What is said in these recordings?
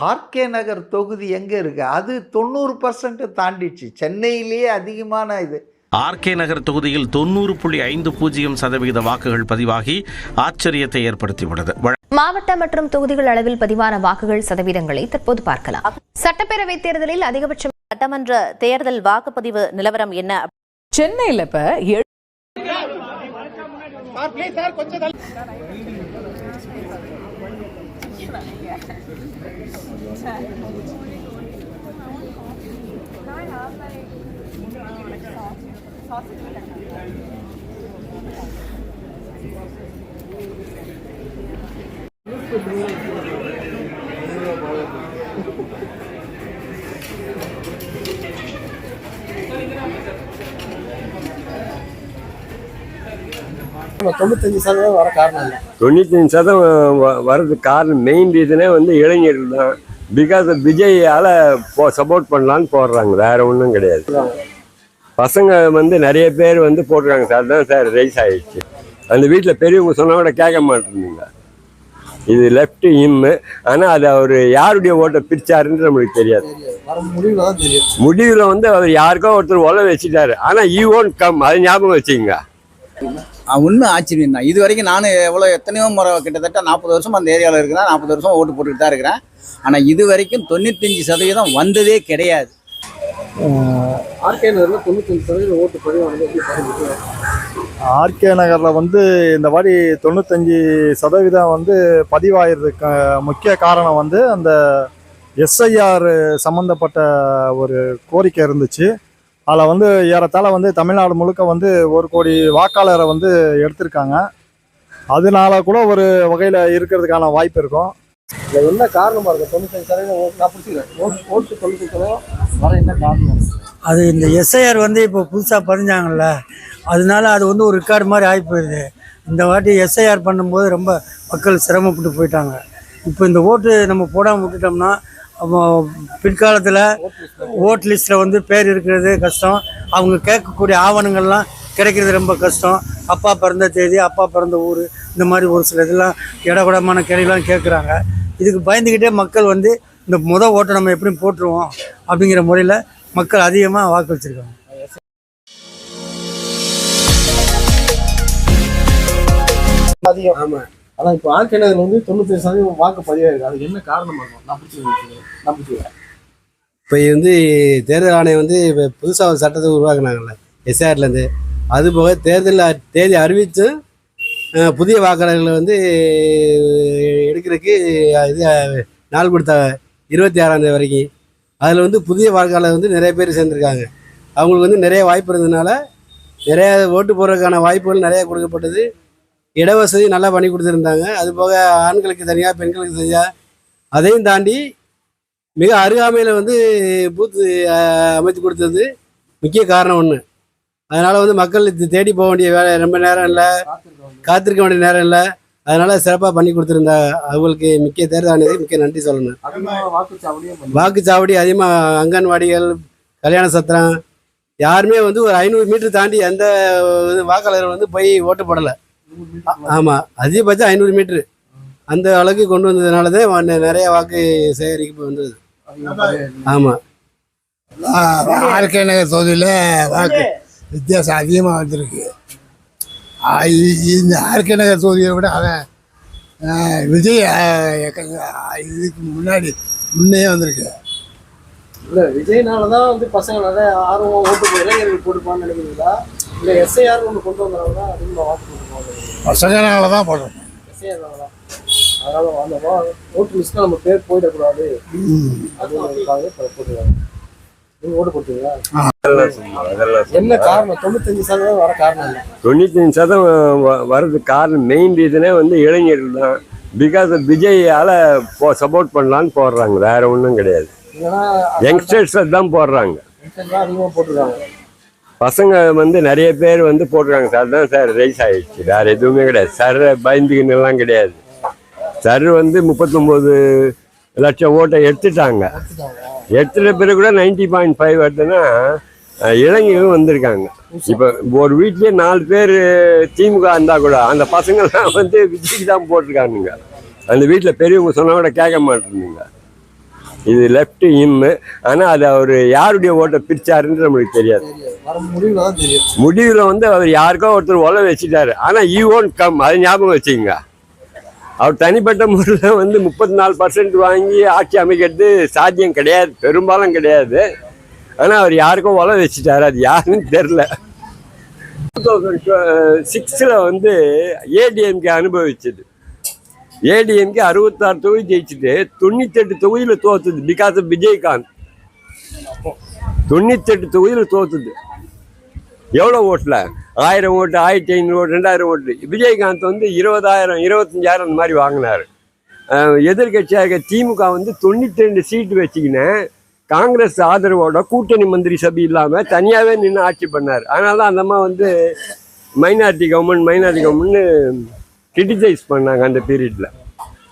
RK நகர் தொகுதி எங்கே இருக்குது? அது 90% தாண்டிடுச்சு. சென்னையிலேயே அதிகமான இது. ஆர்கே நகர் தொகுதியில் 90.50% வாக்குகள் பதிவாகி ஆச்சரியத்தை ஏற்படுத்தியுள்ளது. மாவட்ட மற்றும் தொகுதிகள் அளவில் பதிவான வாக்குகள் சதவீதங்களை தற்போது பார்க்கலாம். சட்டப்பேரவை தேர்தலில் அதிகபட்சம் சட்டமன்ற தேர்தல் வாக்குப்பதிவு நிலவரம் என்ன? சென்னையில் இப்ப வர காரணம் 95% வர்றதுக்கு காரணம் மெயின் ரீசனே இளைஞர்கள் தான். பிகாஸ் விஜயால சப்போர்ட் பண்ணலான்னு போடுறாங்க, வேற ஒன்றும் கிடையாது. பசங்க நிறைய பேர் போட்டுருக்காங்க சார், தான் சார் ரைஸ் ஆயிடுச்சு. அந்த வீட்டில் பெரியவங்க சொன்னா கூட கேட்க மாட்டேங்க. இது லெஃப்ட் இம்மு, ஆனால் அது அவர் யாருடைய ஓட்டை பிரிச்சாருன்னு நம்மளுக்கு தெரியாது. முடிவில் அவர் யாருக்கோ ஒருத்தர் உழ வச்சுட்டாரு, ஆனால் ஈ ஓன்ட் கம், அதை ஞாபகம் வச்சுக்கோங்க. உண்மை ஆச்சரியம் தான். இது வரைக்கும் நான் எத்தனையோ முறை கிட்டத்தட்ட 40 வருஷம் அந்த ஏரியாவில் இருக்கிறேன். 40 வருஷம் ஓட்டு போட்டுக்கிட்டு தான் இருக்கிறேன். ஆனால் இது வரைக்கும் 95% வந்ததே கிடையாது. ஆர்கே நகரில் 95% ஓட்டு பதிவு. ஆர்கே நகரில் இந்த மாதிரி 95% பதிவாகிறதுக்கு முக்கிய காரணம் அந்த எஸ்ஐஆர் சம்மந்தப்பட்ட ஒரு கோரிக்கை இருந்துச்சு. அதில் ஏறத்தாழ தமிழ்நாடு முழுக்க 1 கோடி வாக்காளரை எடுத்திருக்காங்க. அதனால கூட ஒரு வகையில் இருக்கிறதுக்கான வாய்ப்பு இருக்கும். இதில் என்ன காரணமாக இருக்கும்? 95% ஓட்டு நான் பிடிச்சிக்கிறேன். ஓட்டு 95% வர என்ன காரணம்? அது இந்த எஸ்ஐஆர் இப்போ புதுசாக பதிஞ்சாங்கல்ல, அதனால அது ஒரு ரெக்கார்டு மாதிரி ஆகி போயிடுது. இந்த வாட்டி எஸ்ஐஆர் பண்ணும்போது ரொம்ப மக்கள் சிரமப்பட்டு போயிட்டாங்க. இப்போ இந்த ஓட்டு நம்ம போடாமல் விட்டுட்டோம்னா அப்போ பிற்காலத்தில் ஓட் லிஸ்ட்டில் பேர் இருக்கிறது கஷ்டம். அவங்க கேட்கக்கூடிய ஆவணங்கள்லாம் கிடைக்கிறது ரொம்ப கஷ்டம். அப்பா பிறந்த தேதி, அப்பா பிறந்த ஊர், இந்த மாதிரி ஒரு சில இதெல்லாம் இடகுடமான கேள்விலாம் கேட்குறாங்க. இதுக்கு பயந்துக்கிட்டே மக்கள் இந்த ஓட்டை நம்ம எப்படி போட்டுருவோம் அப்படிங்கிற முறையில் மக்கள் அதிகமாக வாக்களிச்சிருக்காங்க. ஆமாம், ஆனால் இப்போ ஆர்கே நகர் 95% வாக்கு பதிவாயிருக்கு. அது என்ன காரணமாக இருக்கும்? இப்போ தேர்தல் ஆணையம் இப்போ புதுசாக ஒரு சட்டத்தை உருவாக்குனாங்கல்ல எஸ்ஆர்லேருந்து. அதுபோக தேர்தல் தேதி அறிவித்து புதிய வாக்காளர்களை எடுக்கிறதுக்கு இது நாள் கொடுத்தாங்க 26ஆம் தேதி வரைக்கும். அதில் புதிய வாக்காளர் நிறைய பேர் சேர்ந்துருக்காங்க. அவங்களுக்கு நிறைய வாய்ப்பு இருந்ததுனால நிறைய ஓட்டு போடுறதுக்கான வாய்ப்புகள் நிறைய கொடுக்கப்பட்டது. இடவசதி நல்லா பண்ணி கொடுத்துருந்தாங்க. அதுபோக ஆண்களுக்கு தனியாக, பெண்களுக்கு தனியாக, அதையும் தாண்டி மிக அருகாமையில் பூத்து அமைத்து கொடுத்தது முக்கிய காரணம் ஒன்று. அதனால் மக்கள் தேடி போக வேண்டிய வேலை ரொம்ப நேரம் இல்லை, காத்திருக்க வேண்டிய நேரம் இல்லை. அதனால் சிறப்பாக பண்ணி கொடுத்துருந்தாங்க. அவங்களுக்கு முக்கிய தேர்தல் ஆணையத்துக்கு முக்கிய நன்றி சொல்லணும். வாக்குச்சாவடி அதிகமாக, அங்கன்வாடிகள், கல்யாண சத்திரம், யாருமே ஒரு 500 மீட்டர் தாண்டி எந்த வாக்காளர் போய் ஓட்டு போடலை. ஆமாம், அதிகபட்சம் 500 மீட்ரு அந்த அளவுக்கு கொண்டு வந்ததுனால தான் நிறைய வாக்கு சேகரிப்பு வந்தது. ஆமாம், ஆர்கே நகர் தொகுதியில் வாக்கு வித்தியாசம் அதிகமாக வந்திருக்கு. இந்த ஆர்கே நகர் தொகுதியை விட விஜய் இதுக்கு முன்னே வந்திருக்கு. இல்லை, விஜய்னால தான் பசங்க நிறைய ஆர்வம் ஓட்டு போய் இளைஞர்கள் போட்டுப்பான்னு நினைக்கிறீங்களா? இல்லை எஸ்ஐஆர் ஒன்று கொண்டு வந்தனால தான் அதிகமாக வாக்கு போட்டுருப்பாங்க? பசங்கனால தான் போடுறோம். எஸ்ஐஆர்னால தான். அதனால் அந்த ஓட்டு லிஸ்ட்டில் நம்ம பேர் போயிடக்கூடாது அதுக்காக போட்டுருக்காங்க. நீங்கள் ஓட்டு போட்டுருங்களா? என்ன காரணம்? 95% வர காரணம் இல்லை. 95% வர்றதுக்கு காரணம் மெயின் ரீசனே இளைஞர்கள் தான். பிகாஸ் விஜயால சப்போர்ட் பண்ணலான்னு போடுறாங்க, வேற ஒன்றும் கிடையாது. யங்ஸ்டர்ஸ் தான் போடுறாங்க. அதிகமாக போட்டுருக்காங்க. பசங்க நிறைய பேர் போட்டுருக்காங்க சார், தான் சார் ரைஸ் ஆயிடுச்சு. வேற எதுவுமே கிடையாது. சார் பயந்துக்கின்னுலாம் கிடையாது. சார் 39 லட்சம் ஓட்டை எடுத்துட்டாங்க. எடுத்துட்ட பிறகு கூட 90.5 வருதுன்னா இளைஞர்களும் வந்திருக்காங்க. இப்போ ஒரு வீட்லயே 4 பேர் திமுக இருந்தா கூட அந்த பசங்கள்லாம் விஜய்க்கு தான் போட்டிருக்கானுங்க. அந்த வீட்டில் பெரியவங்க சொன்னா கூட கேட்க மாட்டேங்க. இது லெஃப்ட் இம்மு. ஆனால் அது அவர் யாருடைய ஓட்டை பிரிச்சாருன்னு நம்மளுக்கு தெரியாது. முடிவில் வந்து அவர் யாருக்கோ ஒருத்தர் உழ வச்சுட்டாரு. ஆனால் ஈ ஓன் கம், அது ஞாபகம் வச்சுக்கோங்க. அவர் தனிப்பட்ட முறையில் வந்து 34% வாங்கி ஆட்சி அமைக்கிறது சாத்தியம் கிடையாது, பெரும்பாலும் கிடையாது. ஆனால் அவர் யாருக்கோ உழ வச்சுட்டாரு, அது யாருன்னு தெரில. 2006 வந்து ஏடிஎம்கே அனுபவிச்சது. ஏடிஎம்கே 66 தொகுதி ஜெயிச்சுட்டு 98 தொகுதியில் தோத்துது. பிகாஸ் ஆஃப் விஜயகாந்த் 98 தொகுதியில் தோத்துது. எவ்வளோ ஓட்டில்? 1000 ஓட்டு, 1500 ஓட்டு, 2000 ஓட்டு. விஜயகாந்த் வந்து 20,000 25,000 அந்த மாதிரி வாங்கினார். எதிர்கட்சியாக திமுக வந்து 92 சீட்டு வச்சுக்கினேன். காங்கிரஸ் ஆதரவோட கூட்டணி மந்திரி சபை இல்லாமல் தனியாகவே நின்று ஆட்சி பண்ணார். அதனால தான் அந்தம்மா வந்து மைனாரிட்டி கவர்மெண்ட்னு கிரிட்டிசைஸ் பண்ணாங்க அந்த பீரியட்ல.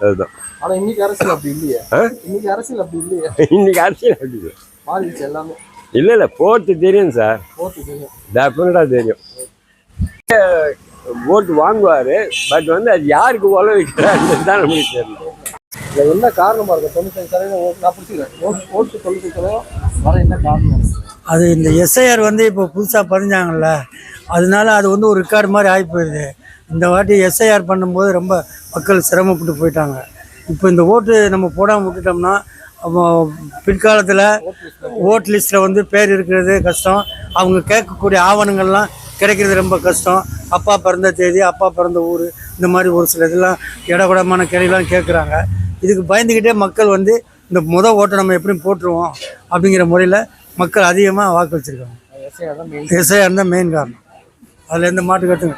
அதுதான். ஆனால் இன்னைக்கு அரசியல் அப்படி இல்லையே. இன்னைக்கு அரசியல் அப்படி இல்லையே. இன்னைக்கு அரசியல் அப்படி இல்லை, மாறிடுச்சு எல்லாமே. இல்லை போட்டு தெரியும் சார், டெஃபினட்டாக தெரியும். ஓட்டு வாங்குவார், பட் வந்து அது யாருக்கு உழ வைக்கிறாருன்னு தான் நம்மளுக்கு தெரியல. இல்லை என்ன காரணமாக இருக்கும்? 95% ஓட்டு நான் பிடிச்சிக்கிறேன். ஓட்டு 95% வர என்ன காரணம்? அது இந்த எஸ்ஐஆர் வந்து இப்போ புதுசாக பதிஞ்சாங்கல்ல, அதனால அது வந்து ஒரு ரெக்கார்டு மாதிரி ஆகி போயிடுது. இந்த வாட்டி எஸ்ஐஆர் பண்ணும்போது ரொம்ப மக்கள் சிரமப்பட்டு போயிட்டாங்க. இப்போ இந்த ஓட்டு நம்ம போடாமல் விட்டுட்டோம்னா பிற்காலத்தில் ஓட் லிஸ்ட்டில் வந்து பேர் இருக்கிறது கஷ்டம். அவங்க கேட்கக்கூடிய ஆவணங்கள்லாம் கிடைக்கிறது ரொம்ப கஷ்டம். அப்பா பிறந்த தேதி, அப்பா பிறந்த ஊர், இந்த மாதிரி ஒரு சில இதெல்லாம் இடகுடமான கேள்விலாம் கேட்குறாங்க. இதுக்கு பயந்துக்கிட்டே மக்கள் வந்து இந்த ஓட்டை நம்ம எப்படியும் போட்டுருவோம் அப்படிங்கிற முறையில் மக்கள் அதிகமாக வாக்களிச்சிருக்காங்க. எஸ்ஐஆர் தான் மெயின் காரணம். அதில் எந்த மாட்டு கட்டுங்க.